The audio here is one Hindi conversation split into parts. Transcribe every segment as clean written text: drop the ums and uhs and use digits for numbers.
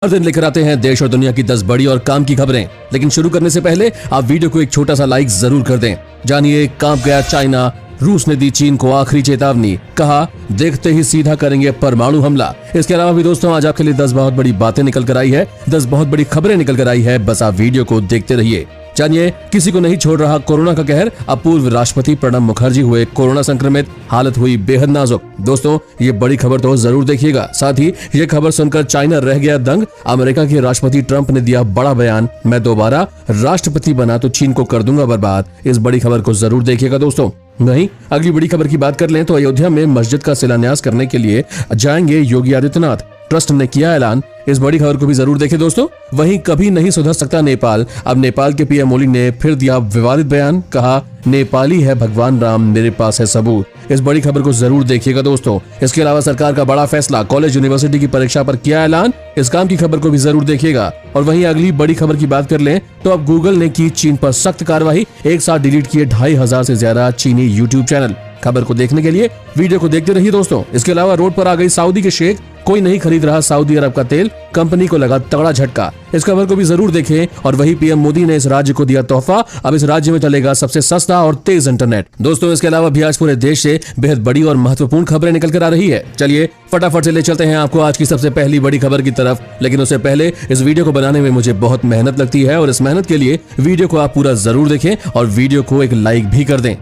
हर दिन लेकर आते हैं देश और दुनिया की 10 बड़ी और काम की खबरें। लेकिन शुरू करने से पहले आप वीडियो को एक छोटा सा लाइक जरूर कर दें। जानिए, कांप गया चाइना, रूस ने दी चीन को आखिरी चेतावनी, कहा देखते ही सीधा करेंगे परमाणु हमला। इसके अलावा भी दोस्तों आज आपके लिए 10 बहुत बड़ी बातें निकल कर आई है, 10 बहुत बड़ी खबरें निकल कर आई है। बस आप वीडियो को देखते रहिए। जानिए, किसी को नहीं छोड़ रहा कोरोना का कहर। अब पूर्व राष्ट्रपति प्रणब मुखर्जी हुए कोरोना संक्रमित, हालत हुई बेहद नाजुक। दोस्तों ये बड़ी खबर तो जरूर देखिएगा। साथ ही ये खबर सुनकर चाइना रह गया दंग। अमेरिका के राष्ट्रपति ट्रंप ने दिया बड़ा बयान, मैं दोबारा राष्ट्रपति बना तो चीन को कर दूंगा बर्बाद। इस बड़ी खबर को जरूर देखिएगा दोस्तों। वहीं अगली बड़ी खबर की बात कर लें तो अयोध्या में मस्जिद का शिलान्यास करने के लिए जाएंगे योगी आदित्यनाथ, ट्रस्ट ने किया ऐलान। इस बड़ी खबर को भी जरूर देखें दोस्तों। वहीं कभी नहीं सुधर सकता नेपाल। अब नेपाल के पीएम ओली ने फिर दिया विवादित बयान, कहा नेपाली है भगवान राम, मेरे पास है सबूत। इस बड़ी खबर को जरूर देखिएगा दोस्तों। इसके अलावा सरकार का बड़ा फैसला, कॉलेज यूनिवर्सिटी की परीक्षा पर किया ऐलान। इस काम की खबर को भी जरूर देखिएगा। और वहीं अगली बड़ी खबर की बात कर लें तो अब गूगल ने की चीन पर सख्त कार्रवाई, एक साथ डिलीट किए 2500 से ज्यादा चीनी यूट्यूब चैनल। खबर को देखने के लिए वीडियो को देखते रहिए दोस्तों। इसके अलावा रोड पर आ गई सऊदी के शेख, कोई नहीं खरीद रहा सऊदी अरब का तेल, कंपनी को लगा तगड़ा झटका। इस खबर को भी जरूर देखें। और वही पीएम मोदी ने इस राज्य को दिया तोहफा, अब इस राज्य में चलेगा सबसे सस्ता और तेज इंटरनेट। दोस्तों इसके अलावा भी आज पूरे देश से बेहद बड़ी और महत्वपूर्ण खबरें निकल कर आ रही है। चलिए फटाफट से ले चलते हैं आपको आज की सबसे पहली बड़ी खबर की तरफ। लेकिन उससे पहले इस वीडियो को बनाने में मुझे बहुत मेहनत लगती है और इस मेहनत के लिए वीडियो को आप पूरा जरूर देखें और वीडियो को एक लाइक भी कर दें।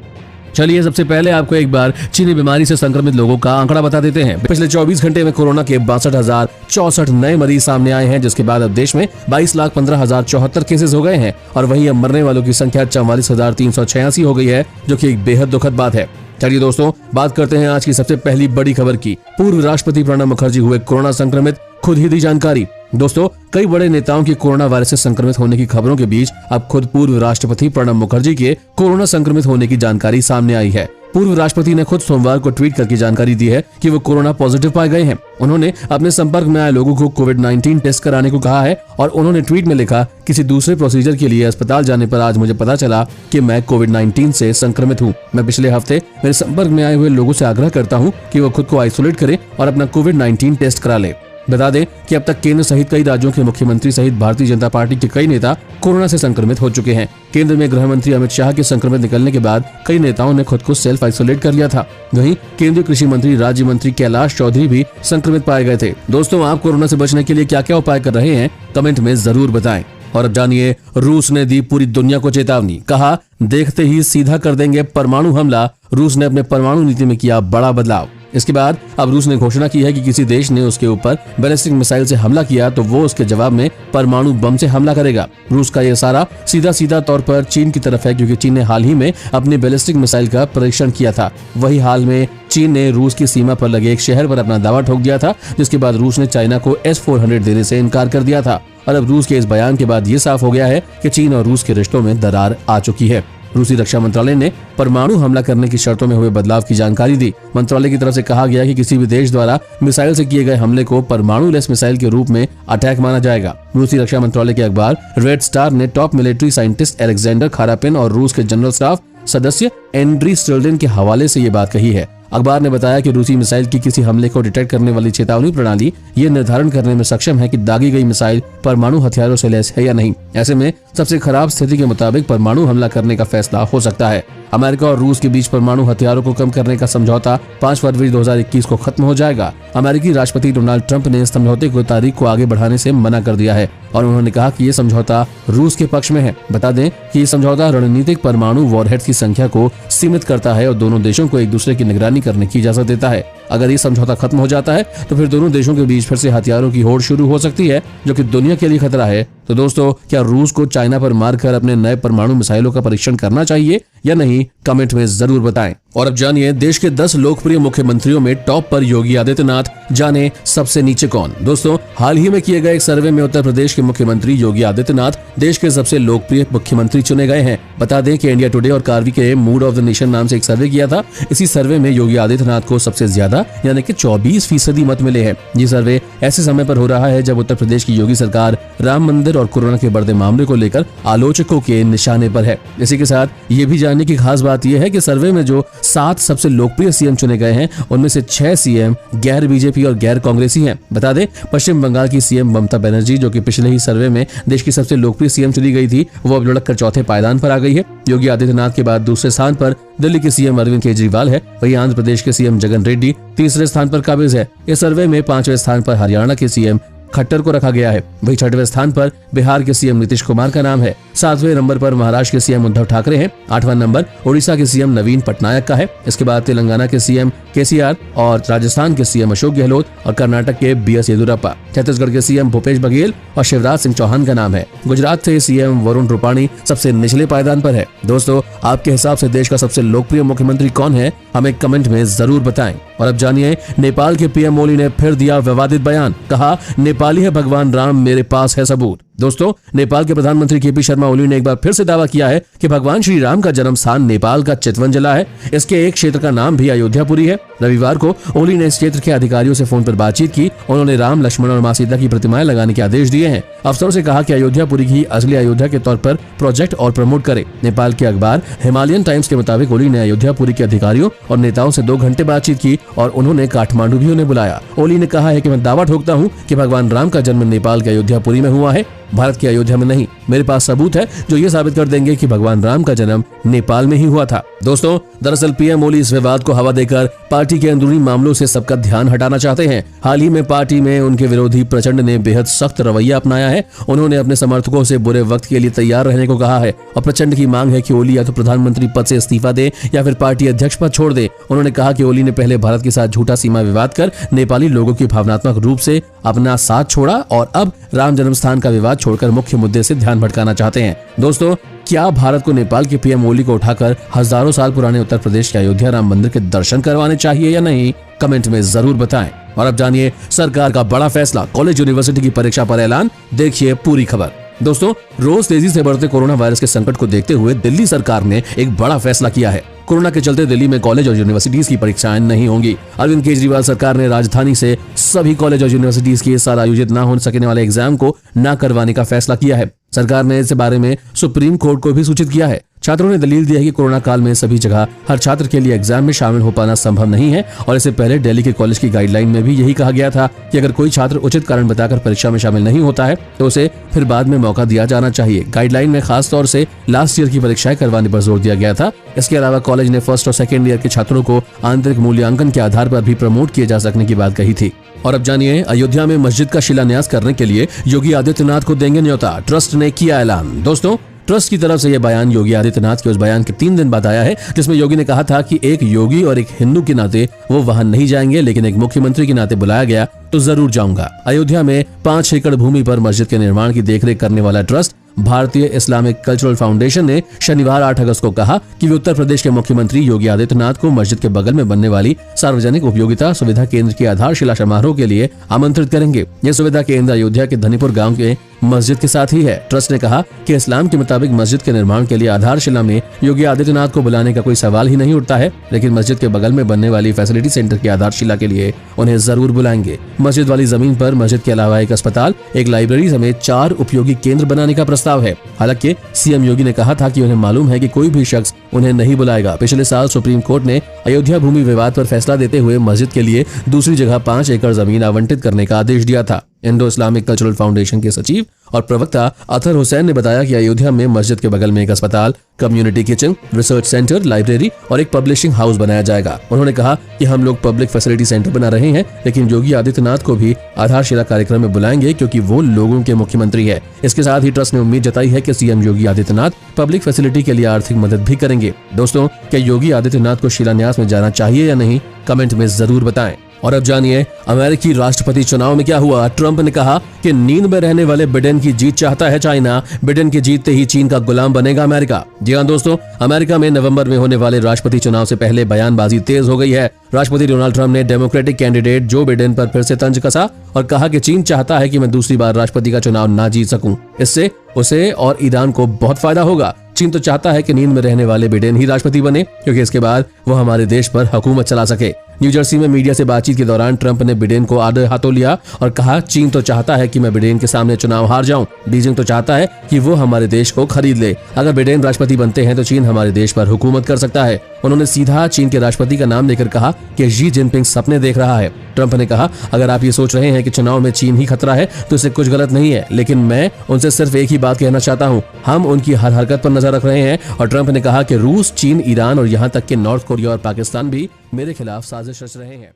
चलिए सबसे पहले आपको एक बार चीनी बीमारी से संक्रमित लोगों का आंकड़ा बता देते हैं। पिछले 24 घंटे में कोरोना के 62,064 नए मरीज सामने आए हैं, जिसके बाद अब देश में 22,15,074 केसेस हो गए हैं। और वहीं अब मरने वालों की संख्या 44,386 हो गई है, जो कि एक बेहद दुखद बात है। चलिए दोस्तों बात करते हैं आज की सबसे पहली बड़ी खबर की। पूर्व राष्ट्रपति प्रणब मुखर्जी हुए कोरोना संक्रमित, खुद ही दी जानकारी। दोस्तों कई बड़े नेताओं के कोरोना वायरस से संक्रमित होने की खबरों के बीच अब खुद पूर्व राष्ट्रपति प्रणब मुखर्जी के कोरोना संक्रमित होने की जानकारी सामने आई है। पूर्व राष्ट्रपति ने खुद सोमवार को ट्वीट करके जानकारी दी है कि वो कोरोना पॉजिटिव पाए गए हैं। उन्होंने अपने संपर्क में आए लोगों को कोविड-19 टेस्ट कराने को कहा है और उन्होंने ट्वीट में लिखा, किसी दूसरे प्रोसीजर के लिए अस्पताल जाने पर आज मुझे पता चला कि मैं कोविड-19 से संक्रमित हूँ। मैं पिछले हफ्ते मेरे संपर्क में आए हुए लोगों से आग्रह करता हूँ कि वो खुद को आइसोलेट करें और अपना कोविड-19 टेस्ट करा ले। बता दें कि अब तक केंद्र सहित कई राज्यों के मुख्यमंत्री सहित भारतीय जनता पार्टी के कई नेता कोरोना से संक्रमित हो चुके हैं। केंद्र में गृह मंत्री अमित शाह के संक्रमित निकलने के बाद कई नेताओं ने खुद को सेल्फ आइसोलेट कर लिया था। वहीं केंद्रीय कृषि मंत्री राज्य मंत्री कैलाश चौधरी भी संक्रमित पाए गए थे। दोस्तों आप कोरोना से बचने के लिए क्या क्या उपाय कर रहे हैं, कमेंट में जरूर बताएं। और अब जानिए, रूस ने दी पूरी दुनिया को चेतावनी, कहा देखते ही सीधा कर देंगे परमाणु हमला। रूस ने अपने परमाणु नीति में किया बड़ा बदलाव। इसके बाद अब रूस ने घोषणा की है कि किसी देश ने उसके ऊपर बैलिस्टिक मिसाइल से हमला किया तो वो उसके जवाब में परमाणु बम से हमला करेगा। रूस का ये सारा सीधा तौर पर चीन की तरफ है, क्योंकि चीन ने हाल ही में अपनी बैलिस्टिक मिसाइल का परीक्षण किया था। वही हाल में चीन ने रूस की सीमा पर लगे एक शहर पर अपना दावा ठोक दिया था, जिसके बाद रूस ने चाइना को S-400 देने से इनकार कर दिया था। और अब रूस के इस बयान के बाद ये साफ हो गया है कि चीन और रूस के रिश्तों में दरार आ चुकी है। रूसी रक्षा मंत्रालय ने परमाणु हमला करने की शर्तों में हुए बदलाव की जानकारी दी। मंत्रालय की तरफ से कहा गया कि किसी भी देश द्वारा मिसाइल से किए गए हमले को परमाणु लेस मिसाइल के रूप में अटैक माना जाएगा। रूसी रक्षा मंत्रालय के अखबार रेड स्टार ने टॉप मिलिट्री साइंटिस्ट एलेक्जेंडर खारापिन और रूस के जनरल स्टाफ सदस्य एंड्री स्टिल्डन के हवाले से ये बात कही है। अखबार ने बताया कि रूसी मिसाइल की किसी हमले को डिटेक्ट करने वाली चेतावनी प्रणाली ये निर्धारण करने में सक्षम है कि दागी गई मिसाइल परमाणु हथियारों से लैस है या नहीं। ऐसे में सबसे खराब स्थिति के मुताबिक परमाणु हमला करने का फैसला हो सकता है। अमेरिका और रूस के बीच परमाणु हथियारों को कम करने का समझौता 5 फरवरी 2021 को खत्म हो जाएगा। अमेरिकी राष्ट्रपति डोनाल्ड ट्रंप ने इस समझौते को तारीख को आगे बढ़ाने से मना कर दिया है और उन्होंने कहा कि ये समझौता रूस के पक्ष में है। बता दें कि ये समझौता रणनीतिक परमाणु वॉरहेड्स की संख्या को सीमित करता है और दोनों देशों को एक दूसरे की निगरानी करने की इजाजत देता है। अगर ये समझौता खत्म हो जाता है तो फिर दोनों देशों के बीच फिर से हथियारों की होड़ शुरू हो सकती है, जो कि दुनिया के लिए खतरा है। तो दोस्तों क्या रूस को चाइना पर मारकर अपने नए परमाणु मिसाइलों का परीक्षण करना चाहिए या नहीं, कमेंट में जरूर बताएं। और अब जानिए देश के 10 लोकप्रिय मुख्यमंत्रियों में टॉप पर योगी आदित्यनाथ, जाने सबसे नीचे कौन। दोस्तों हाल ही में किए गए एक सर्वे में उत्तर प्रदेश के मुख्यमंत्री योगी आदित्यनाथ देश के सबसे लोकप्रिय मुख्यमंत्री चुने गए हैं। बता दें कि इंडिया टुडे और कार्वी के मूड ऑफ द नेशन नाम से एक सर्वे किया था। इसी सर्वे में योगी आदित्यनाथ को सबसे ज्यादा यानी कि 24% मत मिले हैं। ये सर्वे ऐसे समय पर हो रहा है जब उत्तर प्रदेश की योगी सरकार राम मंदिर और कोरोना के बढ़ते मामले को लेकर आलोचकों के निशाने पर है। इसी के साथ ये भी जानने की खास बात यह है कि सर्वे में जो 7 सबसे लोकप्रिय सीएम चुने गए हैं उनमें से 6 सीएम गैर बीजेपी और गैर कांग्रेसी हैं। बता दें, पश्चिम बंगाल की सीएम ममता बनर्जी, जो कि पिछले ही सर्वे में देश की सबसे लोकप्रिय सीएम चुनी गई थी, वो अब लुढ़क कर चौथे पायदान पर आ गई है। योगी आदित्यनाथ के बाद दूसरे स्थान पर दिल्ली के सीएम अरविंद केजरीवाल है। वहीं आंध्र प्रदेश के सीएम जगन रेड्डी तीसरे स्थान पर काबिज है। इस सर्वे में 5वें स्थान पर हरियाणा के सीएम खट्टर को रखा गया है। वहीं 6वें स्थान पर बिहार के सीएम नीतीश कुमार का नाम है। 7वें नंबर पर महाराष्ट्र के सीएम उद्धव ठाकरे हैं। 8वां नंबर ओडिशा के सीएम नवीन पटनायक का है। इसके बाद तेलंगाना के सीएम केसीआर और राजस्थान के सीएम अशोक गहलोत और कर्नाटक के बीएस येदियुरप्पा। छत्तीसगढ़ के सीएम भूपेश बघेल और शिवराज सिंह चौहान का नाम है। गुजरात से सीएम वरुण रूपाणी सबसे निचले पायदान पर है। दोस्तों, आपके हिसाब से देश का सबसे लोकप्रिय मुख्यमंत्री कौन है, हमें कमेंट में जरूर बताएं। और अब जानिए, नेपाल के पीएम ओली ने फिर दिया विवादित बयान। कहा, नेपाली है भगवान राम, मेरे पास है सबूत। दोस्तों, नेपाल के प्रधानमंत्री केपी शर्मा ओली ने एक बार फिर से दावा किया है कि भगवान श्री राम का जन्म स्थान नेपाल का चितवन जिला है। इसके एक क्षेत्र का नाम भी अयोध्यापुरी है। रविवार को ओली ने इस क्षेत्र के अधिकारियों से फोन पर बातचीत की। उन्होंने राम, लक्ष्मण और मां सीता की प्रतिमाएं लगाने के आदेश दिए हैं। अफसरों से कहा कि अयोध्यापुरी की असली अयोध्या के तौर पर प्रोजेक्ट और प्रमोट करे। नेपाल के अखबार हिमालयन टाइम्स के मुताबिक ओली ने अयोध्यापुरी के अधिकारियों और नेताओं से 2 घंटे बातचीत की और उन्होंने काठमांडू भी उन्हें बुलाया। ओली ने कहा है कि मैं दावा ठोकता हूँ कि भगवान राम का जन्म नेपाल के अयोध्यापुरी में हुआ है, भारत की अयोध्या में नहीं। मेरे पास सबूत है जो ये साबित कर देंगे कि भगवान राम का जन्म नेपाल में ही हुआ था। दोस्तों, दरअसल पीएम ओली इस विवाद को हवा देकर पार्टी के अंदरूनी मामलों से सबका ध्यान हटाना चाहते हैं। हाल ही में पार्टी में उनके विरोधी प्रचंड ने बेहद सख्त रवैया अपनाया है। उन्होंने अपने समर्थकों से बुरे वक्त के लिए तैयार रहने को कहा है और प्रचंड की मांग है कि ओली या तो प्रधानमंत्री पद से इस्तीफा दे या फिर पार्टी अध्यक्ष पद छोड़ दे। उन्होंने कहा कि ओली ने पहले भारत के साथ झूठा सीमा विवाद कर नेपाली लोगों की भावनात्मक रूप से अपना साथ छोड़ा और अब राम जन्म स्थान का विवाद छोड़कर मुख्य मुद्दे से ध्यान भटकाना चाहते हैं। दोस्तों, क्या भारत को नेपाल के पीएम ओली को उठाकर हजारों साल पुराने उत्तर प्रदेश के अयोध्या राम मंदिर के दर्शन करवाने चाहिए या नहीं, कमेंट में जरूर बताएं। और अब जानिए सरकार का बड़ा फैसला, कॉलेज यूनिवर्सिटी की परीक्षा पर ऐलान। देखिए पूरी खबर। दोस्तों, रोज तेजी से बढ़ते कोरोना वायरस के संकट को देखते हुए दिल्ली सरकार ने एक बड़ा फैसला किया है। कोरोना के चलते दिल्ली में कॉलेज और यूनिवर्सिटीज की परीक्षाएं नहीं होंगी। अरविंद केजरीवाल सरकार ने राजधानी से सभी कॉलेज और यूनिवर्सिटीज की इस साल आयोजित न हो सकने वाले एग्जाम को न करवाने का फैसला किया है। सरकार ने इस बारे में सुप्रीम कोर्ट को भी सूचित किया है। छात्रों ने दलील दी है कि कोरोना काल में सभी जगह हर छात्र के लिए एग्जाम में शामिल हो पाना संभव नहीं है और इससे पहले दिल्ली के कॉलेज की गाइडलाइन में भी यही कहा गया था कि अगर कोई छात्र उचित कारण बताकर परीक्षा में शामिल नहीं होता है तो उसे फिर बाद में मौका दिया जाना चाहिए। गाइडलाइन में खास तौर से लास्ट ईयर की परीक्षाएं करवाने पर जोर दिया गया था। इसके अलावा कॉलेज ने फर्स्ट और सेकेंड ईयर के छात्रों को आंतरिक मूल्यांकन के आधार पर भी प्रमोट किए जा सकने की बात कही थी। और अब जानिए, अयोध्या में मस्जिद का शिलान्यास करने के लिए योगी आदित्यनाथ को देंगे न्योता, ट्रस्ट ने किया ऐलान। दोस्तों, ट्रस्ट की तरफ से यह बयान योगी आदित्यनाथ के उस बयान के 3 दिन बाद आया है जिसमें योगी ने कहा था कि एक योगी और एक हिंदू के नाते वो वहां नहीं जाएंगे, लेकिन एक मुख्यमंत्री के नाते बुलाया गया तो जरूर जाऊंगा। अयोध्या में 5 एकड़ भूमि पर मस्जिद के निर्माण की देखरेख करने वाला ट्रस्ट भारतीय इस्लामिक कल्चरल फाउंडेशन ने शनिवार 8 अगस्त को कहा कि वे उत्तर प्रदेश के मुख्यमंत्री योगी आदित्यनाथ को मस्जिद के बगल में बनने वाली सार्वजनिक उपयोगिता सुविधा केंद्र की आधारशिला समारोह के लिए आमंत्रित करेंगे। यह सुविधा केंद्र अयोध्या के धनीपुर गांव के मस्जिद के साथ ही है। ट्रस्ट ने कहा कि इस्लाम के मुताबिक मस्जिद के निर्माण के लिए आधारशिला में योगी आदित्यनाथ को बुलाने का कोई सवाल ही नहीं उठता है, लेकिन मस्जिद के बगल में बनने वाली फैसिलिटी सेंटर की आधारशिला के लिए उन्हें जरूर बुलाएंगे। मस्जिद वाली जमीन पर मस्जिद के अलावा एक अस्पताल, एक लाइब्रेरी समेत 4 उपयोगी केंद्र बनाने का प्रस्ताव है। हालांकि सीएम योगी ने कहा था कि उन्हें मालूम है कि कोई भी शख्स उन्हें नहीं बुलाएगा। पिछले साल सुप्रीम कोर्ट ने अयोध्या भूमि विवाद पर फैसला देते हुए मस्जिद के लिए दूसरी जगह 5 एकड़ जमीन आवंटित करने का आदेश दिया था। इंडो इस्लामिक कल्चरल फाउंडेशन के सचिव और प्रवक्ता अतहर हुसैन ने बताया कि अयोध्या में मस्जिद के बगल में एक अस्पताल, community kitchen, research centre, library और एक पब्लिशिंग हाउस बनाया जाएगा। उन्होंने कहा कि हम लोग पब्लिक फैसिलिटी सेंटर बना रहे हैं, लेकिन योगी आदित्यनाथ को भी आधारशिला कार्यक्रम में बुलाएंगे क्योंकि वो लोगों के मुख्यमंत्री है। इसके साथ ही ट्रस्ट ने उम्मीद जताई है कि CM Yogi Adityanath public facility के लिए आर्थिक मदद भी करेंगे। दोस्तों, क्या योगी आदित्यनाथ को शिलान्यास में जाना चाहिए या नहीं, कमेंट में जरूर बताएं। और अब जानिए अमेरिकी राष्ट्रपति चुनाव में क्या हुआ। ट्रंप ने कहा कि नींद में रहने वाले बिडेन की जीत चाहता है चाइना, बिडेन के जीतते ही चीन का गुलाम बनेगा अमेरिका। जी हां दोस्तों, अमेरिका में नवंबर में होने वाले राष्ट्रपति चुनाव से पहले बयानबाजी तेज हो गई है। राष्ट्रपति डोनाल्ड ट्रंप ने डेमोक्रेटिक कैंडिडेट जो बिडेन पर फिर से तंज कसा और कहा कि चीन चाहता है कि मैं दूसरी बार राष्ट्रपति का चुनाव ना जीत सकूं। इससे उसे और ईरान को बहुत फायदा होगा। चीन तो चाहता है कि नींद में रहने वाले बिडेन ही राष्ट्रपति बने क्योंकि इसके बाद वो हमारे देश पर हुकूमत चला सके। न्यूजर्सी में मीडिया से बातचीत के दौरान ट्रंप ने बिडेन को आधे हाथों लिया और कहा, चीन तो चाहता है कि मैं बिडेन के सामने चुनाव हार जाऊं। बीजिंग तो चाहता है कि वो हमारे देश को खरीद ले। अगर बिडेन राष्ट्रपति बनते हैं तो चीन हमारे देश पर हुकूमत कर सकता है। उन्होंने सीधा चीन के राष्ट्रपति का नाम लेकर कहा कि शी जिनपिंग सपने देख रहा है। ट्रंप ने कहा, अगर आप ये सोच रहे हैं कि चुनाव में चीन ही खतरा है तो इससे कुछ गलत नहीं है, लेकिन मैं उनसे सिर्फ एक ही बात कहना चाहता हूं, हम उनकी हर हरकत पर नजर रख रहे हैं। और ट्रंप ने कहा कि रूस, चीन, ईरान और यहां तक कि नॉर्थ कोरिया और पाकिस्तान भी मेरे खिलाफ साजिश रच रहे हैं।